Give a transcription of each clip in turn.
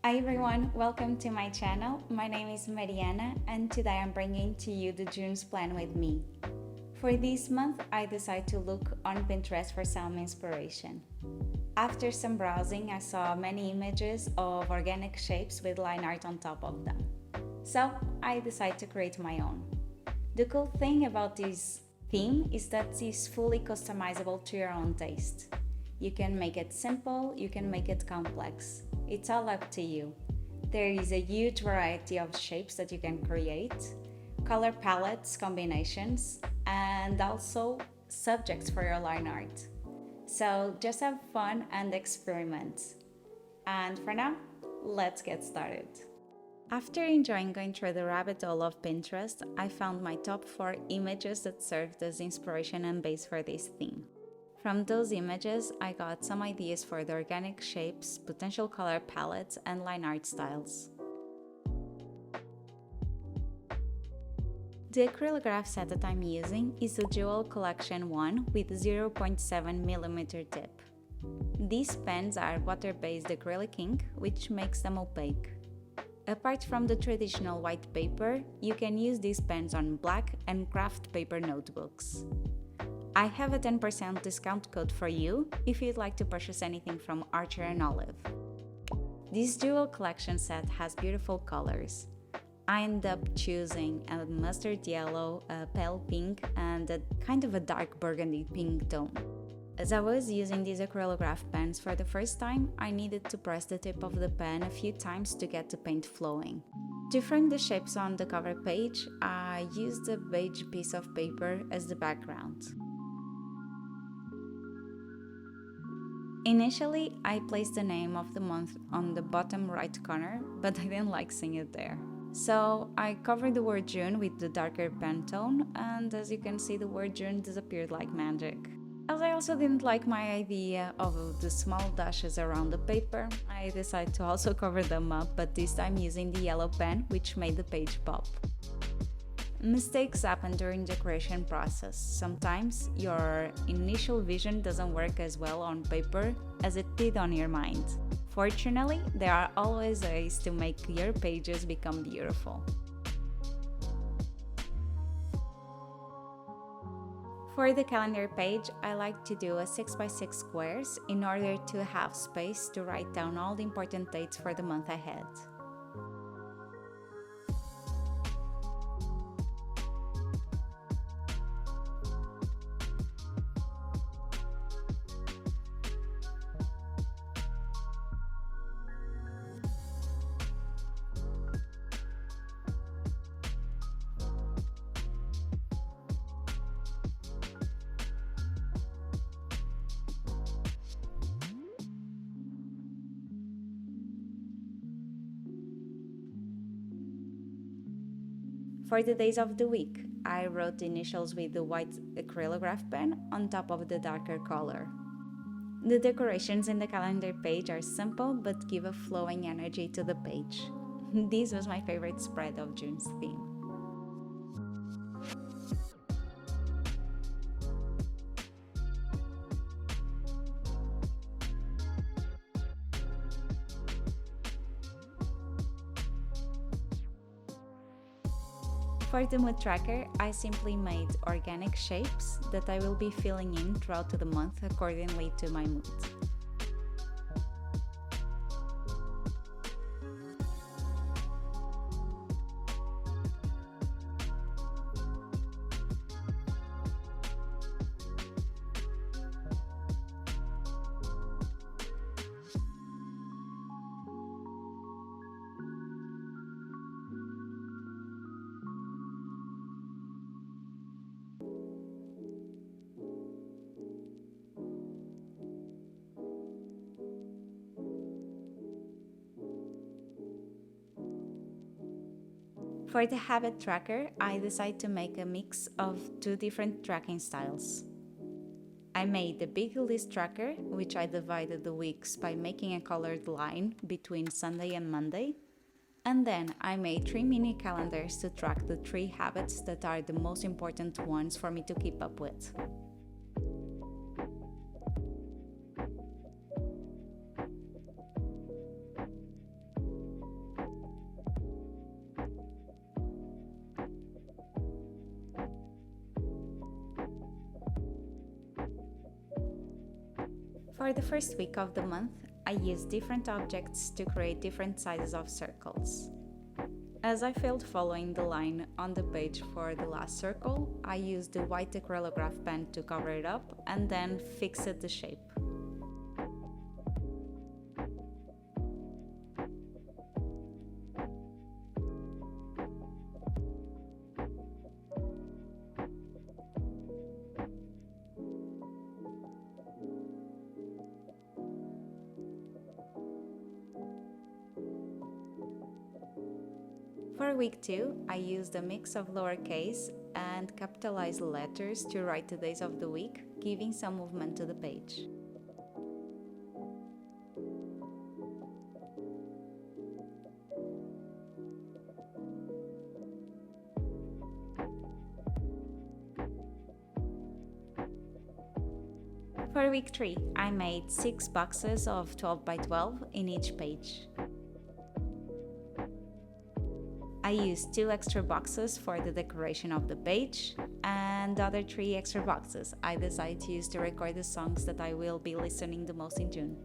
Hi everyone, welcome to my channel. My name is Mariana and today I'm bringing to you the June's plan with me. For this month, I decided to look on Pinterest for some inspiration. After some browsing, I saw many images of organic shapes with line art on top of them. So I decided to create my own. The cool thing about this theme is that it's fully customizable to your own taste. You can make it simple, you can make it complex. It's all up to you. There is a huge variety of shapes that you can create, color palettes, combinations, and also subjects for your line art. So just have fun and experiment. And for now, let's get started. After enjoying going through the rabbit hole of Pinterest, I found my top 4 images that served as inspiration and base for this theme. From those images, I got some ideas for the organic shapes, potential color palettes, and line art styles. The acrylograph set that I'm using is the Jewel Collection 1 with 0.7mm tip. These pens are water-based acrylic ink, which makes them opaque. Apart from the traditional white paper, you can use these pens on black and craft paper notebooks. I have a 10% discount code for you if you'd like to purchase anything from Archer and Olive. This Jewel Collection set has beautiful colors. I ended up choosing a mustard yellow, a pale pink, and a kind of a dark burgundy pink tone. As I was using these acrylograph pens for the first time, I needed to press the tip of the pen a few times to get the paint flowing. To frame the shapes on the cover page, I used a beige piece of paper as the background. Initially, I placed the name of the month on the bottom right corner, but I didn't like seeing it there. So I covered the word June with the darker pen tone, and as you can see, the word June disappeared like magic. As I also didn't like my idea of the small dashes around the paper, I decided to also cover them up, but this time using the yellow pen, which made the page pop. Mistakes happen during the creation process. Sometimes your initial vision doesn't work as well on paper as it did on your mind. Fortunately, there are always ways to make your pages become beautiful. For the calendar page, I like to do a 6x6 squares in order to have space to write down all the important dates for the month ahead. For the days of the week, I wrote the initials with the white acrylograph pen on top of the darker color. The decorations in the calendar page are simple but give a flowing energy to the page. This was my favorite spread of June's theme. For the mood tracker, I simply made organic shapes that I will be filling in throughout the month accordingly to my mood. For the habit tracker, I decided to make a mix of two different tracking styles. I made the big list tracker, which I divided the weeks by making a colored line between Sunday and Monday. And then I made 3 mini calendars to track the 3 habits that are the most important ones for me to keep up with. For the first week of the month, I used different objects to create different sizes of circles. As I failed following the line on the page for the last circle, I used the white acrylograph pen to cover it up and then fixed the shape. For week 2, I used a mix of lowercase and capitalized letters to write the days of the week, giving some movement to the page. For week 3, I made 6 boxes of 12 by 12 in each page. I used 2 extra boxes for the decoration of the page, and the other 3 extra boxes I decided to use to record the songs that I will be listening the most in June.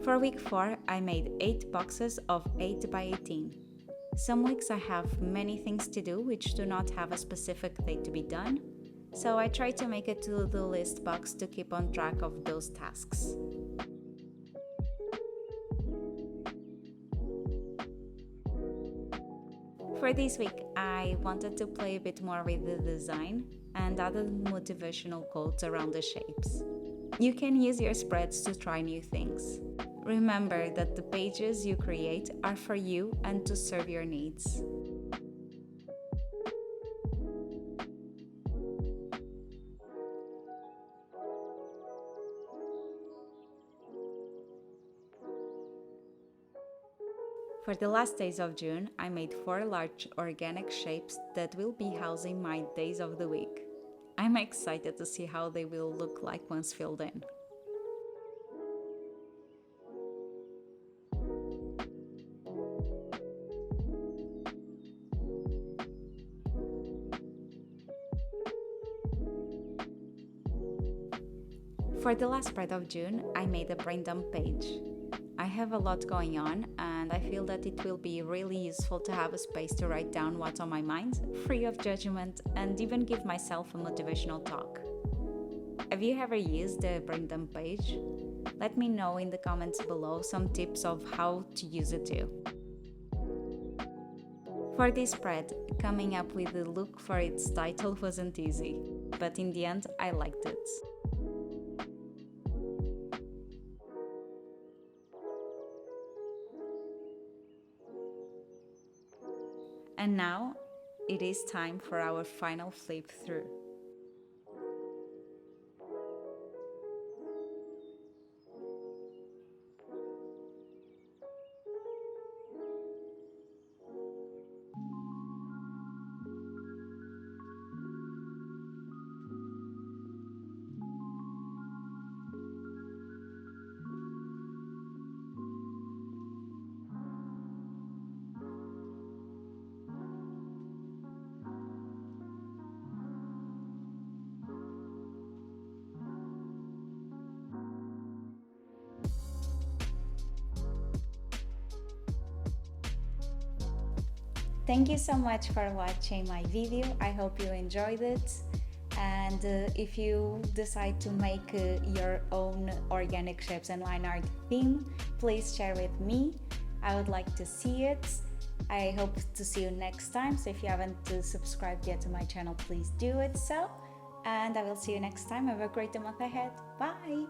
For week 4, I made 8 boxes of 8 by 18. Some weeks I have many things to do which do not have a specific date to be done, so I try to make a to-do list box to keep on track of those tasks. For this week, I wanted to play a bit more with the design and added motivational quotes around the shapes. You can use your spreads to try new things. Remember that the pages you create are for you and to serve your needs. For the last days of June, I made 4 large organic shapes that will be housing my days of the week. I'm excited to see how they will look like once filled in. For the last part of June, I made a brain dump page. I have a lot going on, and I feel that it will be really useful to have a space to write down what's on my mind, free of judgment, and even give myself a motivational talk. Have you ever used the brain dump page? Let me know in the comments below some tips of how to use it too. For this spread, coming up with the look for its title wasn't easy, but in the end I liked it. And now, it is time for our final flip through. Thank you so much for watching my video. I hope you enjoyed it. And if you decide to make your own organic shapes and line art theme, please share with me. I would like to see it. I hope to see you next time. So if you haven't subscribed yet to my channel, please do it so. And I will see you next time. Have a great month ahead. Bye!